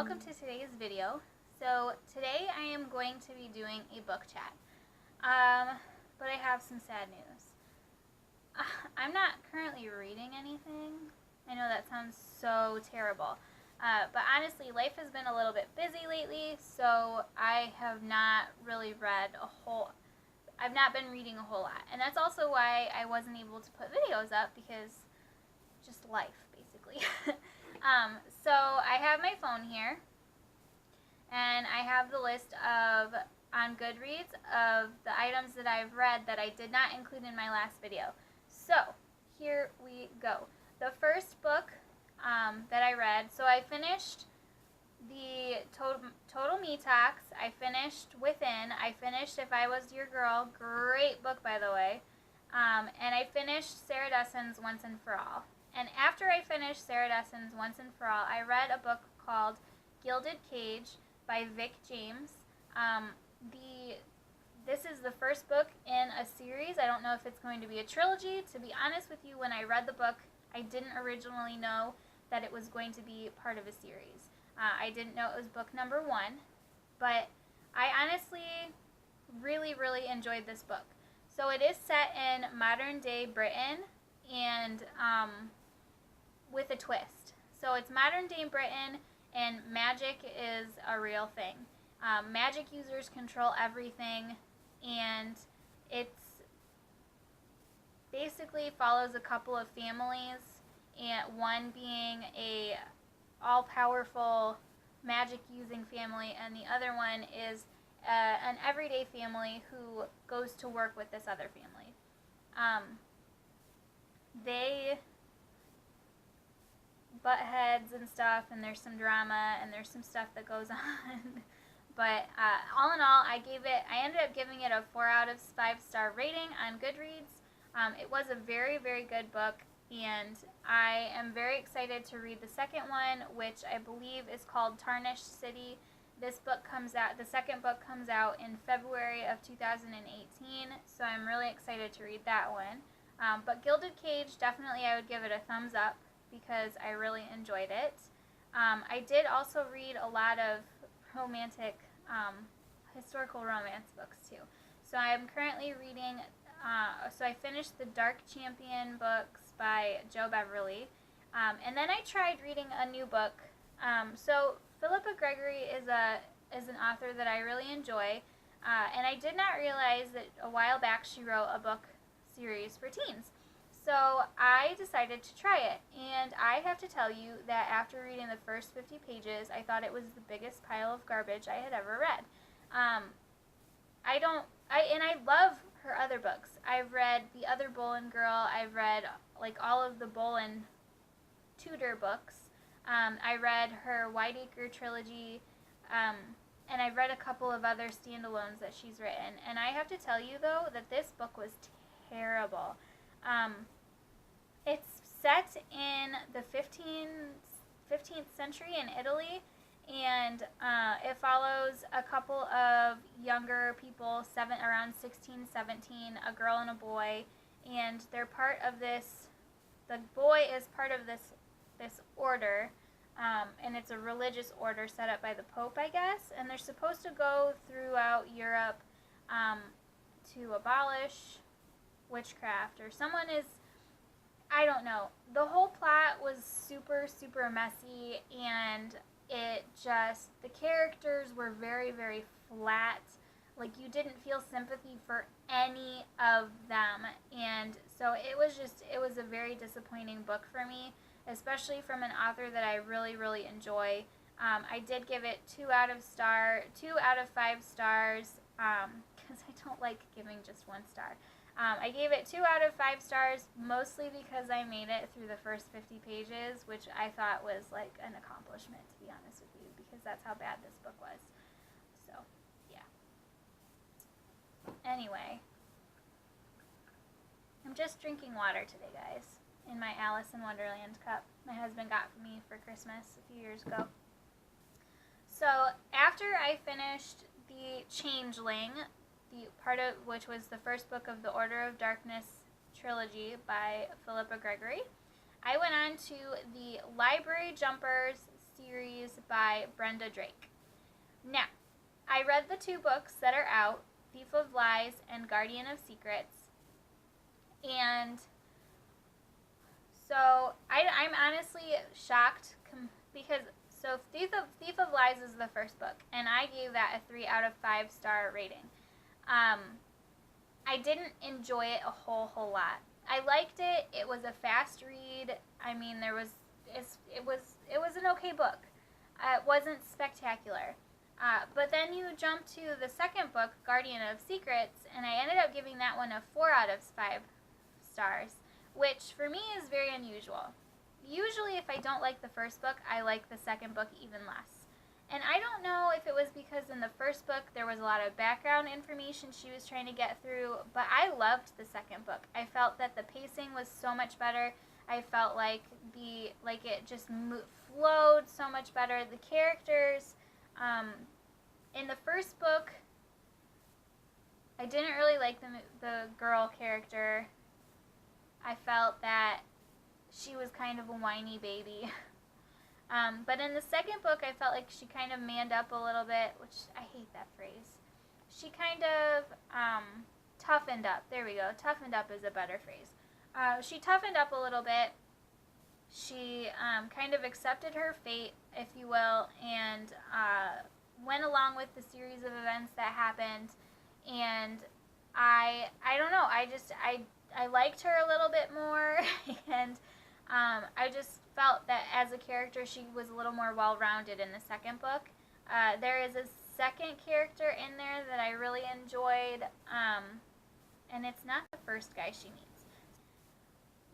welcome to today's video. So today I am going to be doing a book chat, but I have some sad news. I'm not currently reading anything. I know that sounds so terrible, but honestly life has been a little bit busy lately, so I have not really I've not been reading a whole lot, and that's also why I wasn't able to put videos up, because just life basically. So I have my phone here, and I have the list on Goodreads of the items that I've read that I did not include in my last video. So here we go. The first book that I read, so I finished the Total Me Talks, I finished Within, I finished If I Was Your Girl, great book by the way, and I finished Sarah Dessen's Once and For All. And after I finished Sarah Dessen's Once and For All, I read a book called Gilded Cage by Vic James. This is the first book in a series. I don't know if it's going to be a trilogy. To be honest with you, when I read the book, I didn't originally know that it was going to be part of a series. I didn't know it was book number 1, but I honestly really enjoyed this book. So it is set in modern day Britain, and with a twist. So it's modern day Britain, and magic is a real thing. Magic users control everything, and it's basically follows a couple of families, and one being a all-powerful magic using family, and the other one is an everyday family who goes to work with this other family. They butt heads and stuff, and there's some drama, and there's some stuff that goes on. But all in all, I ended up giving it a 4 out of 5-star rating on Goodreads. It was a very good book, and I am very excited to read the second one, which I believe is called Tarnished City. The second book comes out in February of 2018, so I'm really excited to read that one. But Gilded Cage, definitely I would give it a thumbs up, because I really enjoyed it. I did also read a lot of romantic, historical romance books too. So I'm currently reading, so I finished the Dark Champion books by Jo Beverly. And then I tried reading a new book. So Philippa Gregory is an author that I really enjoy. And I did not realize that a while back she wrote a book series for teens. So I decided to try it, and I have to tell you that after reading the first 50 pages, I thought it was the biggest pile of garbage I had ever read. I love her other books. I've read The Other Boleyn Girl. I've read like all of the Boleyn Tudor books. I read her Whiteacre trilogy, and I've read a couple of other standalones that she's written. And I have to tell you though that this book was terrible. It's set in the 15th century in Italy, and it follows a couple of younger people, around 16, 17, a girl and a boy, and they're part of this, the boy is part of this order, and it's a religious order set up by the Pope, I guess, and they're supposed to go throughout Europe to abolish witchcraft, or someone is, I don't know. The whole plot was super messy, and the characters were very flat. Like, you didn't feel sympathy for any of them, and so it was a very disappointing book for me, especially from an author that I really enjoy. I did give it 2 out of 5 stars, because I don't like giving just 1 star. I gave it 2 out of 5 stars, mostly because I made it through the first 50 pages, which I thought was like an accomplishment, to be honest with you, because that's how bad this book was. So, yeah. Anyway, I'm just drinking water today, guys, in my Alice in Wonderland cup my husband got for me for Christmas a few years ago. So, after I finished the Changeling, which was the first book of the Order of Darkness trilogy by Philippa Gregory, I went on to the Library Jumpers series by Brenda Drake. Now, I read the 2 books that are out, Thief of Lies and Guardian of Secrets, and so I'm honestly shocked because Thief of Lies is the first book, and I gave that a 3 out of 5 star rating. I didn't enjoy it a whole lot. I liked it. It was a fast read. I mean, it was an okay book. It wasn't spectacular. But then you jump to the second book, Guardian of Secrets, and I ended up giving that one a 4 out of 5 stars, which for me is very unusual. Usually if I don't like the first book, I like the second book even less. And I don't know if it was because in the first book there was a lot of background information she was trying to get through, but I loved the second book. I felt that the pacing was so much better. I felt like it just flowed so much better. The characters, in the first book, I didn't really like the girl character. I felt that she was kind of a whiny baby. But in the second book, I felt like she kind of manned up a little bit, which I hate that phrase. She kind of toughened up. There we go. Toughened up is a better phrase. She toughened up a little bit. She kind of accepted her fate, if you will, and went along with the series of events that happened. And I don't know. I liked her a little bit more, and I just felt that as a character she was a little more well-rounded in the second book. There is a second character in there that I really enjoyed, and it's not the first guy she meets.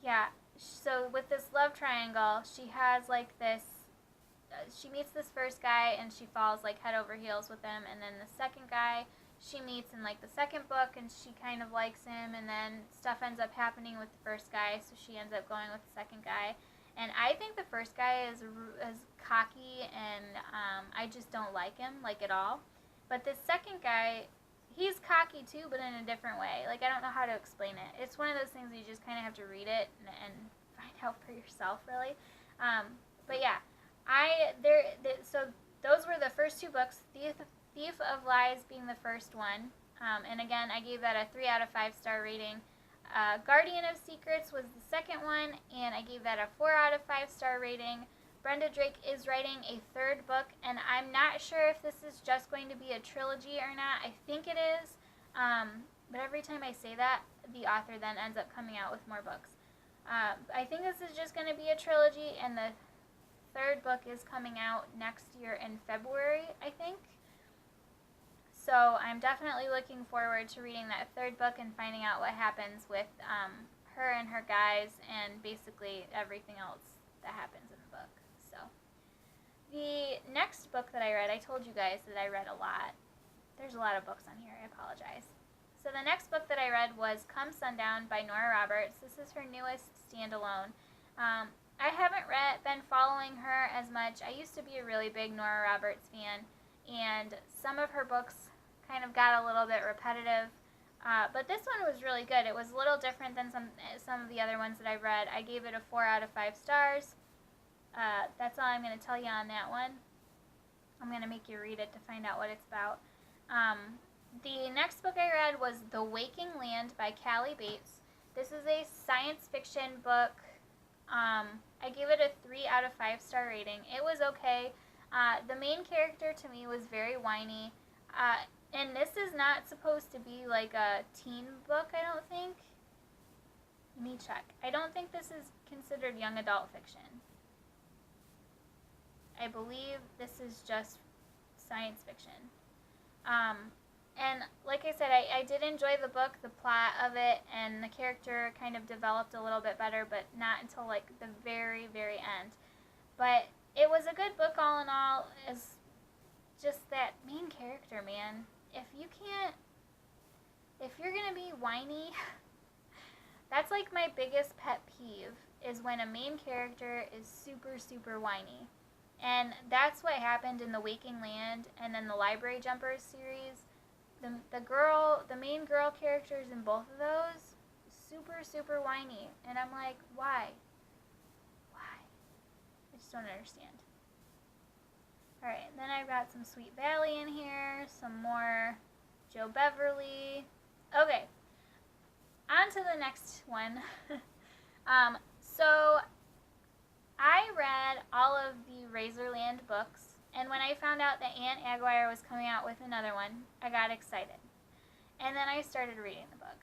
Yeah, so with this love triangle, she has like this, she meets this first guy and she falls like head over heels with him, and then the second guy she meets in like the second book and she kind of likes him, and then stuff ends up happening with the first guy, so she ends up going with the second guy. And I think the first guy is cocky, and I just don't like him, like, at all. But the second guy, he's cocky too, but in a different way. Like, I don't know how to explain it. It's one of those things you just kind of have to read it and find out for yourself, really. But yeah, so those were the first 2 books, Thief of Lies being the first one. And again, I gave that a 3 out of 5 star rating. Guardian of Secrets was the second one, and I gave that a 4 out of 5 star rating. Brenda Drake is writing a 3rd book, and I'm not sure if this is just going to be a trilogy or not. I think it is, but every time I say that, the author then ends up coming out with more books. I think this is just going to be a trilogy, and the 3rd book is coming out next year in February, I think. So I'm definitely looking forward to reading that 3rd book and finding out what happens with her and her guys, and basically everything else that happens in the book. So the next book that I read, I told you guys that I read a lot. There's a lot of books on here. I apologize. So the next book that I read was Come Sundown by Nora Roberts. This is her newest standalone. I haven't been following her as much. I used to be a really big Nora Roberts fan, and some of her books kind of got a little bit repetitive, but this one was really good. It was a little different than some of the other ones that I read. I gave it a 4 out of 5 stars. That's all I'm going to tell you on that one. I'm going to make you read it to find out what it's about. The next book I read was The Waking Land by Callie Bates. This is a science fiction book. I gave it a 3 out of 5 star rating. It was okay. The main character to me was very whiny. And this is not supposed to be like a teen book, I don't think. Let me check. I don't think this is considered young adult fiction. I believe this is just science fiction. And like I said, I did enjoy the book, the plot of it, and the character kind of developed a little bit better, but not until like the very, very end. But it was a good book all in all. It's just that main character, man. If you're gonna be whiny, that's like my biggest pet peeve, is when a main character is super, super whiny. And that's what happened in The Waking Land and then the Library Jumpers series. The main girl characters in both of those, super, super whiny. And I'm like, why? I just don't understand. Alright, then I've got some Sweet Valley in here, some more Joe Beverly. Okay, on to the next one. So I read all of the Razorland books, and when I found out that Aunt Aguirre was coming out with another one, I got excited. And then I started reading the book.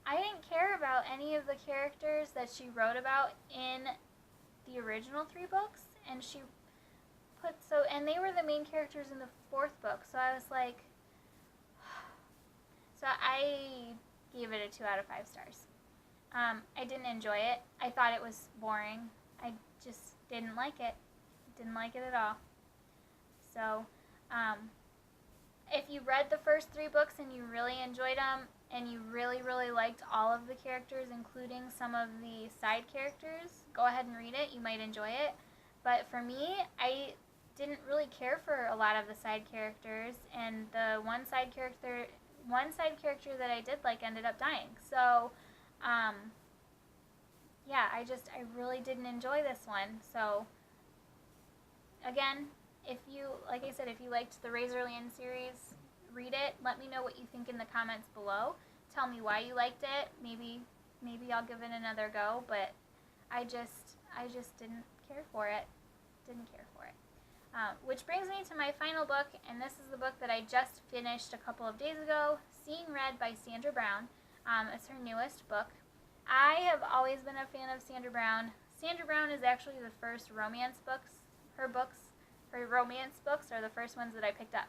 I didn't care about any of the characters that she wrote about in the original 3 books, and and they were the main characters in the 4th book, so I was like, so I gave it a 2 out of 5 stars. I didn't enjoy it. I thought it was boring. I just didn't like it. Didn't like it at all. So, if you read the first 3 books and you really enjoyed them, and you really, really liked all of the characters, including some of the side characters, go ahead and read it. You might enjoy it. But for me, I didn't really care for a lot of the side characters, and the one side character that I did like ended up dying. So, yeah, I really didn't enjoy this one. So, again, like I said, if you liked the Razorland series, read it. Let me know what you think in the comments below. Tell me why you liked it. Maybe I'll give it another go, but I just didn't care for it. Which brings me to my final book, and this is the book that I just finished a couple of days ago, Seeing Red by Sandra Brown. It's her newest book. I have always been a fan of Sandra Brown. Sandra Brown is actually the first romance books. Her romance books are the first ones that I picked up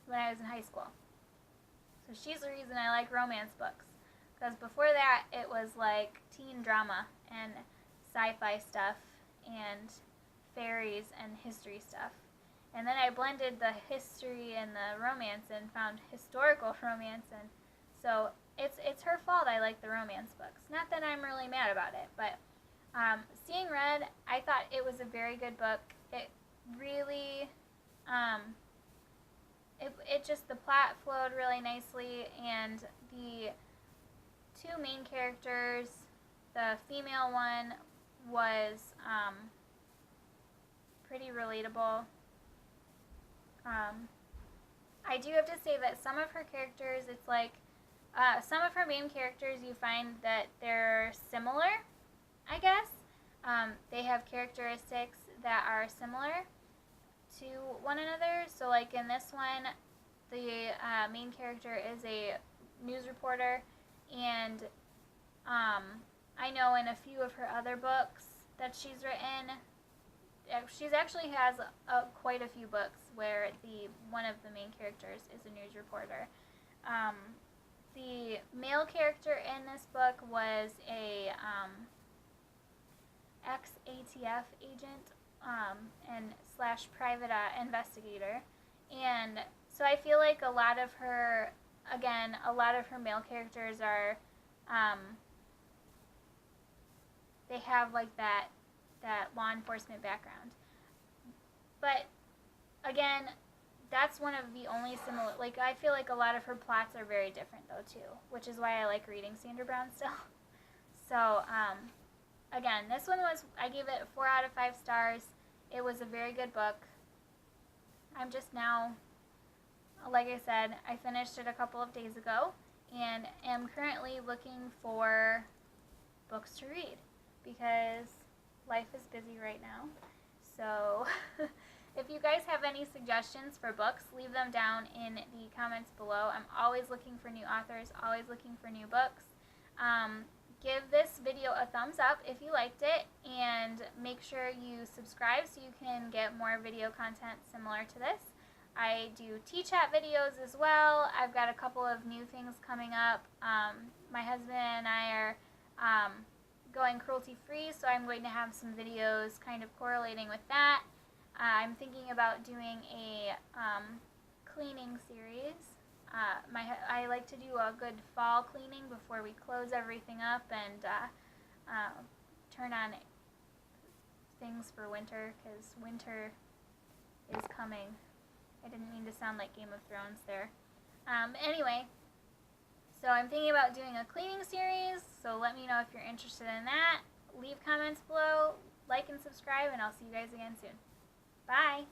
when I was in high school. So she's the reason I like romance books. Because before that, it was like teen drama and sci-fi stuff and fairies and history stuff. And then I blended the history and the romance and found historical romance, and so it's her fault I like the romance books. Not that I'm really mad about it, but Seeing Red, I thought it was a very good book. It really, the plot flowed really nicely, and the 2 main characters, the female one was pretty relatable. I do have to say that some of her characters, it's like, some of her main characters, you find that they're similar, I guess. They have characteristics that are similar to one another. So, like in this one, the main character is a news reporter, and I know in a few of her other books that she's written, she actually has quite a few books where one of the main characters is a news reporter. The male character in this book was a ex-ATF agent and / private investigator, and so I feel like a lot of her male characters are they have like that law enforcement background. But again, that's one of the only similar, like I feel like a lot of her plots are very different though too, which is why I like reading Sandra Brown still. So again, this one I gave it 4 out of 5 stars. It was a very good book. I'm just now, like I said, I finished it a couple of days ago and am currently looking for books to read because life is busy right now. So if you guys have any suggestions for books, leave them down in the comments below. I'm always looking for new authors, always looking for new books. Give this video a thumbs up if you liked it, and make sure you subscribe so you can get more video content similar to this. I do T-chat videos as well. I've got a couple of new things coming up. My husband and I are going cruelty-free, so I'm going to have some videos kind of correlating with that. I'm thinking about doing a cleaning series. I like to do a good fall cleaning before we close everything up and turn on things for winter, because winter is coming. I didn't mean to sound like Game of Thrones there. Anyway, so I'm thinking about doing a cleaning series, so let me know if you're interested in that. Leave comments below, like and subscribe, and I'll see you guys again soon. Bye.